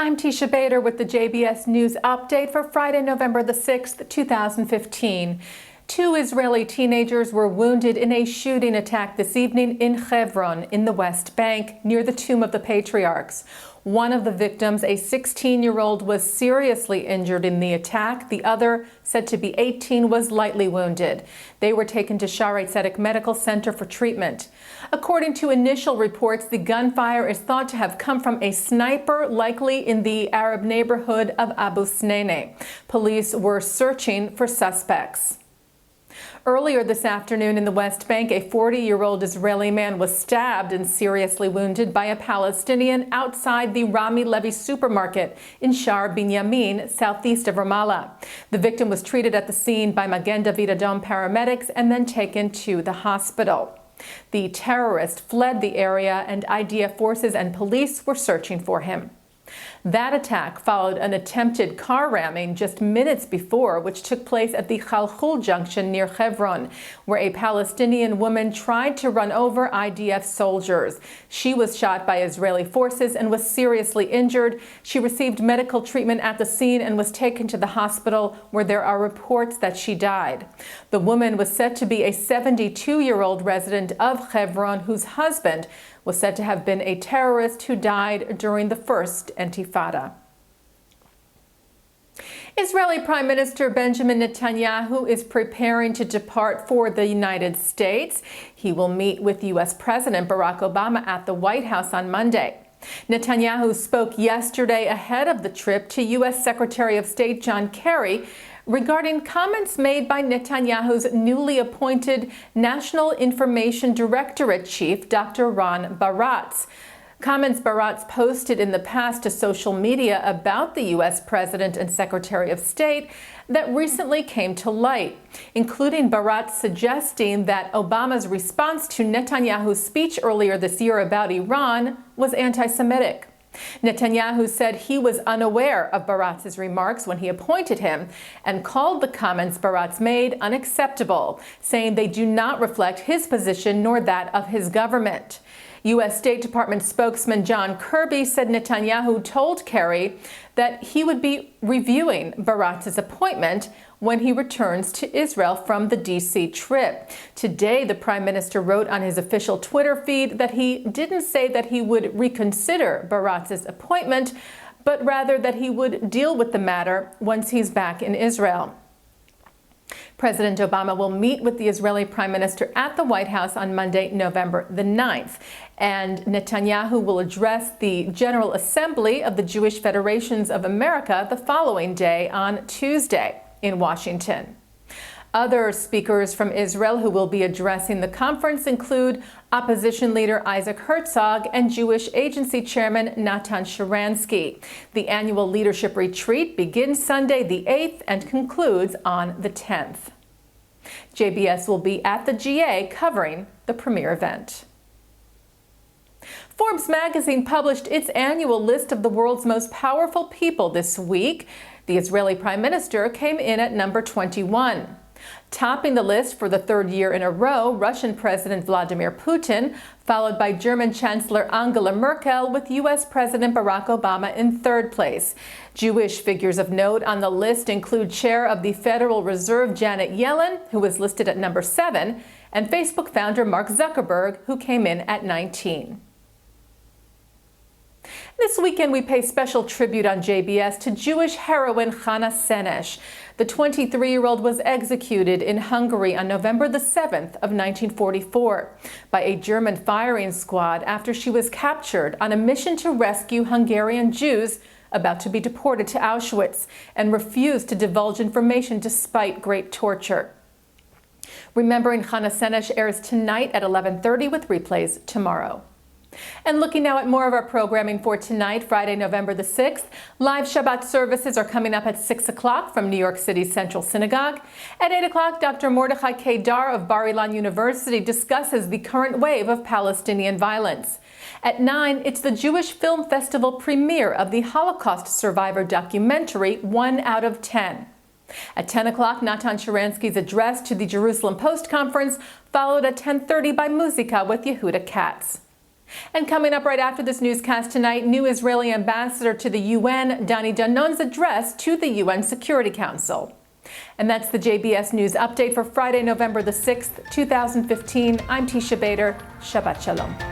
I'm Teisha Bader with the JBS News Update for Friday, November the 6th, 2015. Two Israeli teenagers were wounded in a shooting attack this evening in Hevron in the West Bank near the Tomb of the Patriarchs. One of the victims, a 16-year-old, was seriously injured in the attack. The other, said to be 18, was lightly wounded. They were taken to Shaarei Tzedek Medical Center for treatment. According to initial reports, the gunfire is thought to have come from a sniper, likely in the Arab neighborhood of Abu Sneineh. Police were searching for suspects. Earlier this afternoon in the West Bank, a 40-year-old Israeli man was stabbed and seriously wounded by a Palestinian outside the Rami Levy supermarket in Shar Binyamin, southeast of Ramallah. The victim was treated at the scene by Magen David Adom paramedics and then taken to the hospital. The terrorist fled the area, and IDF forces and police were searching for him. That attack followed an attempted car ramming just minutes before, which took place at the Khalkhul junction near Hevron, where a Palestinian woman tried to run over IDF soldiers. She was shot by Israeli forces and was seriously injured. She received medical treatment at the scene and was taken to the hospital, where there are reports that she died. The woman was said to be a 72-year-old resident of Hevron, whose husband was said to have been a terrorist who died during the first Intifada. Israeli Prime Minister Benjamin Netanyahu is preparing to depart for the United States. He will meet with U.S. President Barack Obama at the White House on Monday. Netanyahu spoke yesterday ahead of the trip to U.S. Secretary of State John Kerry regarding comments made by Netanyahu's newly appointed National Information Directorate Chief, Dr. Ron Baratz. Comments Baratz posted in the past to social media about the U.S. President and Secretary of State that recently came to light, including Baratz suggesting that Obama's response to Netanyahu's speech earlier this year about Iran was anti-Semitic. Netanyahu said he was unaware of Baratz's remarks when he appointed him and called the comments Baratz made unacceptable, saying they do not reflect his position nor that of his government. U.S. State Department spokesman John Kirby said Netanyahu told Kerry that he would be reviewing Baratz's appointment when he returns to Israel from the D.C. trip. Today, the Prime Minister wrote on his official Twitter feed that he didn't say that he would reconsider Baratz's appointment, but rather that he would deal with the matter once he's back in Israel. President Obama will meet with the Israeli Prime Minister at the White House on Monday, November the 9th. And Netanyahu will address the General Assembly of the Jewish Federations of America the following day on Tuesday in Washington. Other speakers from Israel who will be addressing the conference include opposition leader Isaac Herzog and Jewish Agency Chairman Natan Sharansky. The annual leadership retreat begins Sunday the 8th and concludes on the 10th. JBS will be at the GA covering the premier event. Forbes magazine published its annual list of the world's most powerful people this week. The Israeli Prime Minister came in at number 21. Topping the list for the third year in a row, Russian President Vladimir Putin, followed by German Chancellor Angela Merkel, with U.S. President Barack Obama in third place. Jewish figures of note on the list include Chair of the Federal Reserve Janet Yellen, who was listed at number 7, and Facebook founder Mark Zuckerberg, who came in at 19. This weekend, we pay special tribute on JBS to Jewish heroine Hannah Senesh. The 23-year-old was executed in Hungary on November the 7th of 1944 by a German firing squad after she was captured on a mission to rescue Hungarian Jews about to be deported to Auschwitz and refused to divulge information despite great torture. Remembering Hannah Senesh airs tonight at 11:30 with replays tomorrow. And looking now at more of our programming for tonight, Friday, November the 6th, live Shabbat services are coming up at 6 o'clock from New York City's Central Synagogue. At 8 o'clock, Dr. Mordechai Kedar of Bar Ilan University discusses the current wave of Palestinian violence. At 9, it's the Jewish Film Festival premiere of the Holocaust survivor documentary, 1 out of 10. At 10 o'clock, Natan Sharansky's address to the Jerusalem Post Conference, followed at 10:30 by Musica with Yehuda Katz. And coming up right after this newscast tonight, new Israeli ambassador to the UN, Dani Danon's address to the UN Security Council. And that's the JBS News Update for Friday, November the 6th, 2015. I'm Teisha Bader. Shabbat Shalom.